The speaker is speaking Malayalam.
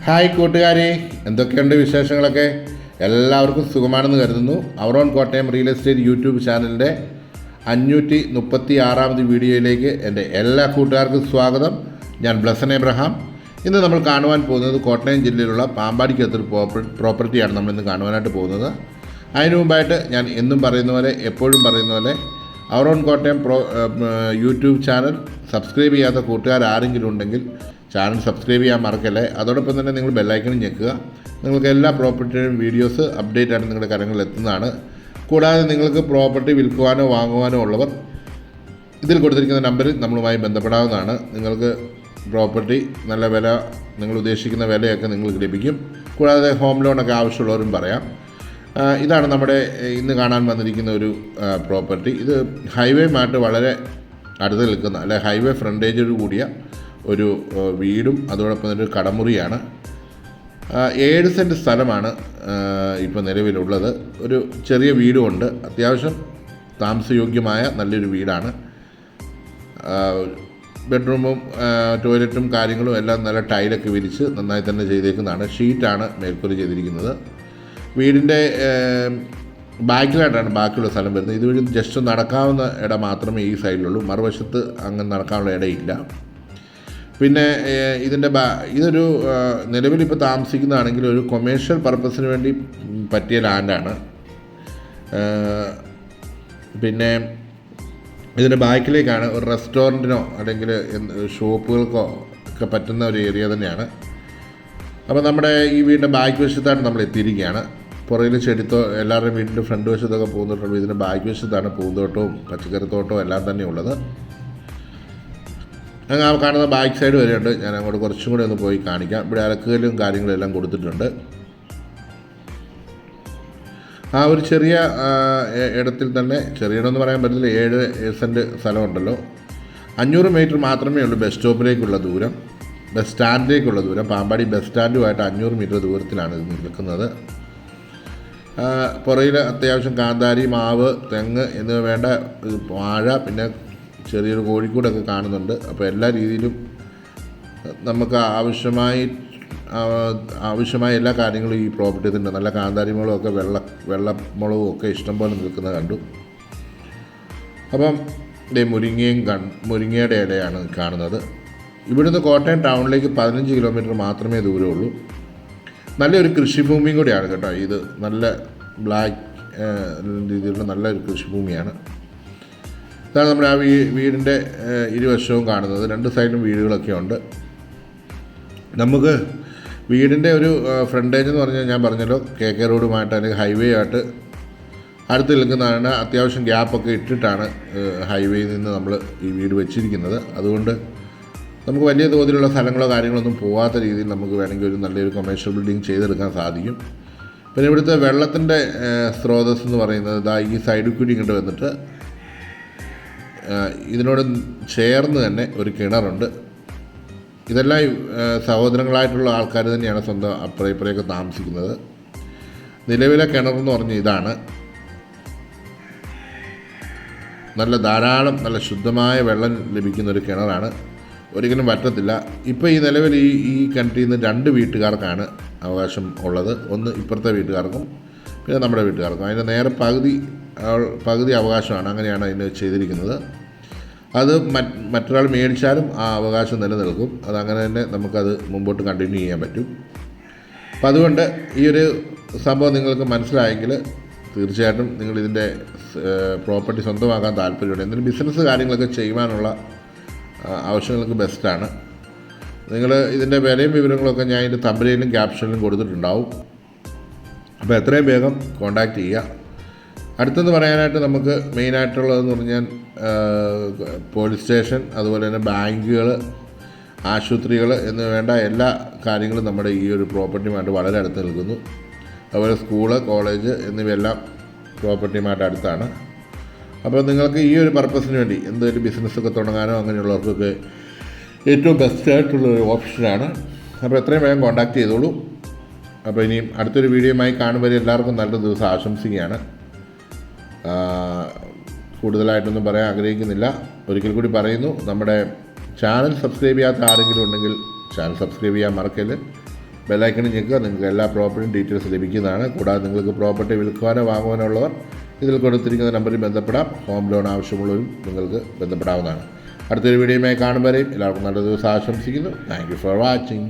ഹായ് കൂട്ടുകാരെ, എന്തൊക്കെയുണ്ട് വിശേഷങ്ങളൊക്കെ? എല്ലാവർക്കും സുഖമാണെന്ന് കരുതുന്നു. Our own Kottayam real estate YouTube ചാനലിൻ്റെ 536ാമത് വീഡിയോയിലേക്ക് എൻ്റെ എല്ലാ കൂട്ടുകാർക്കും സ്വാഗതം. ഞാൻ ബ്ലസൻ എബ്രഹാം. ഇന്ന് നമ്മൾ കാണുവാൻ പോകുന്നത് കോട്ടയം ജില്ലയിലുള്ള പാമ്പാടിക്കടുത്തൊരു പ്രോപ്പർട്ടിയാണ് നമ്മളിന്ന് കാണുവാനായിട്ട് പോകുന്നത്. അതിനു മുമ്പായിട്ട് ഞാൻ എന്നും പറയുന്ന പോലെ, എപ്പോഴും പറയുന്ന പോലെ, our own Kottayam YouTube channel subscribe ചെയ്യാത്ത കൂട്ടുകാർ ആരെങ്കിലും ഉണ്ടെങ്കിൽ ചാനൽ സബ്സ്ക്രൈബ് ചെയ്യാൻ മറക്കല്ലേ. അതോടൊപ്പം തന്നെ നിങ്ങൾ ബെല്ലൈക്കനും ഞെക്കുക. നിങ്ങൾക്ക് എല്ലാ പ്രോപ്പർട്ടിയുടെയും വീഡിയോസ് അപ്ഡേറ്റ് ആയിട്ട് നിങ്ങളുടെ കരങ്ങളിൽ എത്തുന്നതാണ്. കൂടാതെ നിങ്ങൾക്ക് പ്രോപ്പർട്ടി വിൽക്കുവാനോ വാങ്ങുവാനോ ഉള്ളവർ ഇതിൽ കൊടുത്തിരിക്കുന്ന നമ്പറിൽ നമ്മളുമായി ബന്ധപ്പെടാവുന്നതാണ്. നിങ്ങൾക്ക് പ്രോപ്പർട്ടി നല്ല വില, നിങ്ങൾ ഉദ്ദേശിക്കുന്ന വിലയൊക്കെ നിങ്ങൾക്ക് ലഭിക്കും. കൂടാതെ ഹോം ലോണൊക്കെ ആവശ്യമുള്ളവരും പറയാം. ഇതാണ് നമ്മുടെ ഇന്ന് കാണാൻ വന്നിരിക്കുന്ന ഒരു പ്രോപ്പർട്ടി. ഇത് ഹൈവേയുമായിട്ട് വളരെ അടുത്ത് നിൽക്കുന്ന, അല്ലെ ഹൈവേ ഫ്രണ്ടേജോട് കൂടിയ ഒരു വീടും അതോടൊപ്പം തന്നെ ഒരു കടമുറിയാണ്. 7 സെൻറ്റ് സ്ഥലമാണ് ഇപ്പോൾ നിലവിലുള്ളത്. ഒരു ചെറിയ വീടുമുണ്ട്. അത്യാവശ്യം താമസയോഗ്യമായ നല്ലൊരു വീടാണ്. ബെഡ്റൂമും ടോയ്ലറ്റും കാര്യങ്ങളും എല്ലാം നല്ല ടൈലൊക്കെ വിരിച്ച് നന്നായി തന്നെ ചെയ്തേക്കുന്നതാണ്. ഷീറ്റാണ് മേൽക്കൂര ചെയ്തിരിക്കുന്നത്. വീടിൻ്റെ ബാക്കിലായിട്ടാണ് ബാക്കിയുള്ള സ്ഥലം വരുന്നത്. ഇതുവഴി ജസ്റ്റ് നടക്കാവുന്ന ഇടം മാത്രമേ ഈ സൈഡിലുള്ളൂ. മറുവശത്ത് അങ്ങനെ നടക്കാനുള്ള ഇടയില്ല. പിന്നെ ഇതൊരു നിലവിലിപ്പോൾ താമസിക്കുന്നതാണെങ്കിൽ ഒരു കൊമേഴ്ഷ്യൽ പർപ്പസിന് വേണ്ടി പറ്റിയ ലാൻഡാണ്. പിന്നെ ഇതിൻ്റെ ബാക്കിലേക്കാണ് ഒരു റെസ്റ്റോറൻറ്റിനോ അല്ലെങ്കിൽ ഷോപ്പുകൾക്കോ ഒക്കെ പറ്റുന്ന ഒരു ഏരിയ തന്നെയാണ്. അപ്പോൾ നമ്മുടെ ഈ വീടിൻ്റെ ബാക്ക് വശത്താണ് നമ്മൾ എത്തിയിരിക്കുകയാണ്. പുറകിൽ എല്ലാവരുടെയും വീടിൻ്റെ ഫ്രണ്ട് വശത്തൊക്കെ പൂന്തോട്ടമുള്ളൂ. ഇതിൻ്റെ ബാക്ക് വശത്താണ് പൂന്തോട്ടവും പച്ചക്കറിത്തോട്ടവും എല്ലാം തന്നെ ഉള്ളത്. അങ്ങ് ആ കാണുന്ന ബാക്ക് സൈഡ് വരെയുണ്ട്. ഞാൻ അങ്ങോട്ട് കുറച്ചും കൂടി ഒന്ന് പോയി കാണിക്കാം. ഇവിടെ അലക്കുകല്ലും കാര്യങ്ങളും എല്ലാം കൊടുത്തിട്ടുണ്ട്. ആ ഒരു ചെറിയ ഇടത്തിൽ തന്നെ, ചെറിയ ഇടമെന്ന് പറയാൻ പറ്റില്ല, 7 സെൻറ്റ് സ്ഥലമുണ്ടല്ലോ. 500 മീറ്റർ മാത്രമേ ഉള്ളൂ ബസ് സ്റ്റോപ്പിലേക്കുള്ള ദൂരം, ബസ് സ്റ്റാൻഡിലേക്കുള്ള ദൂരം. പാമ്പാടി ബസ് സ്റ്റാൻഡുമായിട്ട് 500 മീറ്റർ ദൂരത്തിലാണ് ഇത് നിൽക്കുന്നത്. പുറയിൽ അത്യാവശ്യം കാന്താരി, മാവ്, തെങ്ങ് എന്നിവ വേണ്ട വാഴ, പിന്നെ ചെറിയൊരു കോഴിക്കൂടൊക്കെ കാണുന്നുണ്ട്. അപ്പോൾ എല്ലാ രീതിയിലും നമുക്ക് ആവശ്യമായ എല്ലാ കാര്യങ്ങളും ഈ പ്രോപ്പർട്ടി തന്നെ. നല്ല കാന്താരി മുളകൊക്കെ വെള്ളമുളകും ഒക്കെ ഇഷ്ടംപോലെ നിൽക്കുന്നത് കണ്ടു. അപ്പം മുരിങ്ങയുടെ ഇലയാണ് കാണുന്നത്. ഇവിടുന്ന് കോട്ടയം ടൗണിലേക്ക് 15 കിലോമീറ്റർ മാത്രമേ ദൂരമുള്ളൂ. നല്ലൊരു കൃഷിഭൂമിയും കൂടിയാണ് കേട്ടോ ഇത്. നല്ല ബ്ലാക്ക് രീതിയിലുള്ള നല്ലൊരു കൃഷിഭൂമിയാണ്. ഇതാണ് നമ്മുടെ ആ വീടിൻ്റെ ഇരുവശവും കാണുന്നത്. 2 സൈഡിലും വീടുകളൊക്കെ ഉണ്ട്. നമുക്ക് വീടിൻ്റെ ഒരു ഫ്രണ്ടേജ് എന്ന് പറഞ്ഞാൽ ഞാൻ പറഞ്ഞല്ലോ, KK റോഡുമായിട്ട് അല്ലെങ്കിൽ ഹൈവേ ആയിട്ട് അടുത്ത് നിൽക്കുന്നതാണ്. അത്യാവശ്യം ഗ്യാപ്പൊക്കെ ഇട്ടിട്ടാണ് ഹൈവേയിൽ നിന്ന് നമ്മൾ ഈ വീട് വെച്ചിരിക്കുന്നത്. അതുകൊണ്ട് നമുക്ക് വലിയ തോതിലുള്ള സ്ഥലങ്ങളോ കാര്യങ്ങളൊന്നും പോകാത്ത രീതിയിൽ നമുക്ക് വേണമെങ്കിൽ ഒരു നല്ലൊരു കൊമേഴ്ഷ്യൽ ബിൽഡിംഗ് ചെയ്തെടുക്കാൻ സാധിക്കും. പിന്നെ ഇവിടുത്തെ വെള്ളത്തിൻ്റെ സ്രോതസ്സ് എന്ന് പറയുന്നത് ഈ സൈഡിൽ കൂടി ഇങ്ങോട്ട് വന്നിട്ട് ഇതിനോട് ചേർന്ന് തന്നെ ഒരു കിണറുണ്ട്. ഇതെല്ലാം സഹോദരങ്ങളായിട്ടുള്ള ആൾക്കാർ തന്നെയാണ് സ്വന്തം അപ്പുറയൊക്കെ താമസിക്കുന്നത്. നിലവിലെ കിണറെന്ന് പറഞ്ഞ് ഇതാണ്. ധാരാളം നല്ല ശുദ്ധമായ വെള്ളം ലഭിക്കുന്ന ഒരു കിണറാണ്. ഒരിക്കലും വറ്റത്തില്ല. ഇപ്പോൾ ഈ നിലവിൽ ഈ കിണറ്റിൽ നിന്ന് 2 വീട്ടുകാർക്കാണ് അവകാശം ഉള്ളത്. ഒന്ന് ഇപ്പുറത്തെ വീട്ടുകാർക്കും പിന്നെ നമ്മുടെ വീട്ടുകാർക്കും. അതിൻ്റെ നേരെ പകുതി അവകാശമാണ്. അങ്ങനെയാണ് അതിന് ചെയ്തിരിക്കുന്നത്. അത് മറ്റൊരാൾ മേടിച്ചാലും ആ അവകാശം നിലനിൽക്കും. അതങ്ങനെ തന്നെ നമുക്കത് മുമ്പോട്ട് കണ്ടിന്യൂ ചെയ്യാൻ പറ്റും. അപ്പം അതുകൊണ്ട് ഈ ഒരു സംഭവം നിങ്ങൾക്ക് മനസ്സിലായെങ്കിൽ തീർച്ചയായിട്ടും നിങ്ങളിതിൻ്റെ പ്രോപ്പർട്ടി സ്വന്തമാക്കാൻ താല്പര്യമുണ്ട്. എന്തെങ്കിലും ബിസിനസ് കാര്യങ്ങളൊക്കെ ചെയ്യുവാനുള്ള ആവശ്യങ്ങൾക്ക് ബെസ്റ്റാണ്. നിങ്ങൾ ഇതിൻ്റെ വിലയും വിവരങ്ങളൊക്കെ ഞാൻ ഇതിൻ്റെ തമ്പനയിലും ക്യാപ്ഷനിലും കൊടുത്തിട്ടുണ്ടാവും. അപ്പോൾ എത്രയും വേഗം കോൺടാക്റ്റ് ചെയ്യുക. അടുത്തെന്ന് പറയാനായിട്ട് നമുക്ക് മെയിനായിട്ടുള്ളതെന്ന് പറഞ്ഞാൽ പോലീസ് സ്റ്റേഷൻ, അതുപോലെ തന്നെ ബാങ്കുകൾ, ആശുപത്രികൾ എന്ന് വേണ്ട എല്ലാ കാര്യങ്ങളും നമ്മുടെ ഈ ഒരു പ്രോപ്പർട്ടിയുമായിട്ട് വളരെ അടുത്ത് നിൽക്കുന്നു. അതുപോലെ സ്കൂള്, കോളേജ് എന്നിവയെല്ലാം പ്രോപ്പർട്ടിയുമായിട്ട് അടുത്താണ്. അപ്പോൾ നിങ്ങൾക്ക് ഈ ഒരു പർപ്പസിന് വേണ്ടി എന്തൊരു ബിസിനസ്സൊക്കെ തുടങ്ങാനോ അങ്ങനെയുള്ളവർക്കൊക്കെ ഏറ്റവും ബെസ്റ്റായിട്ടുള്ളൊരു ഓപ്ഷനാണ്. അപ്പോൾ എത്രയും വേഗം കോൺടാക്റ്റ് ചെയ്തോളൂ. അപ്പോൾ ഇനിയും അടുത്തൊരു വീഡിയോയുമായി കാണുമ്പോൾ എല്ലാവർക്കും നല്ല ദിവസം ആശംസിക്കുകയാണ്. കൂടുതലായിട്ടൊന്നും പറയാൻ ആഗ്രഹിക്കുന്നില്ല. ഒരിക്കൽ കൂടി പറയുന്നു, നമ്മുടെ ചാനൽ സബ്സ്ക്രൈബ് ചെയ്യാത്ത ആരെങ്കിലും ഉണ്ടെങ്കിൽ ചാനൽ സബ്സ്ക്രൈബ് ചെയ്യാൻ മറക്കരുത്. ബെല്ലൈക്കണിൽ ഞെക്കുക. നിങ്ങൾക്ക് എല്ലാ പ്രോപ്പർട്ടിയും ഡീറ്റെയിൽസ് ലഭിക്കുന്നതാണ്. കൂടാതെ നിങ്ങൾക്ക് പ്രോപ്പർട്ടി വിൽക്കുവാനോ വാങ്ങുവാനോ ഉള്ളവർ ഇതിൽ കൊടുത്തിരിക്കുന്ന നമ്പറിൽ ബന്ധപ്പെടാം. ഹോം ലോൺ ആവശ്യമുള്ളവരും നിങ്ങൾക്ക് ബന്ധപ്പെടാവുന്നതാണ്. അടുത്തൊരു വീഡിയോയുമായി കാണും വരെയും എല്ലാവർക്കും നല്ല ദിവസം ആശംസിക്കുന്നു. Thank you for watching.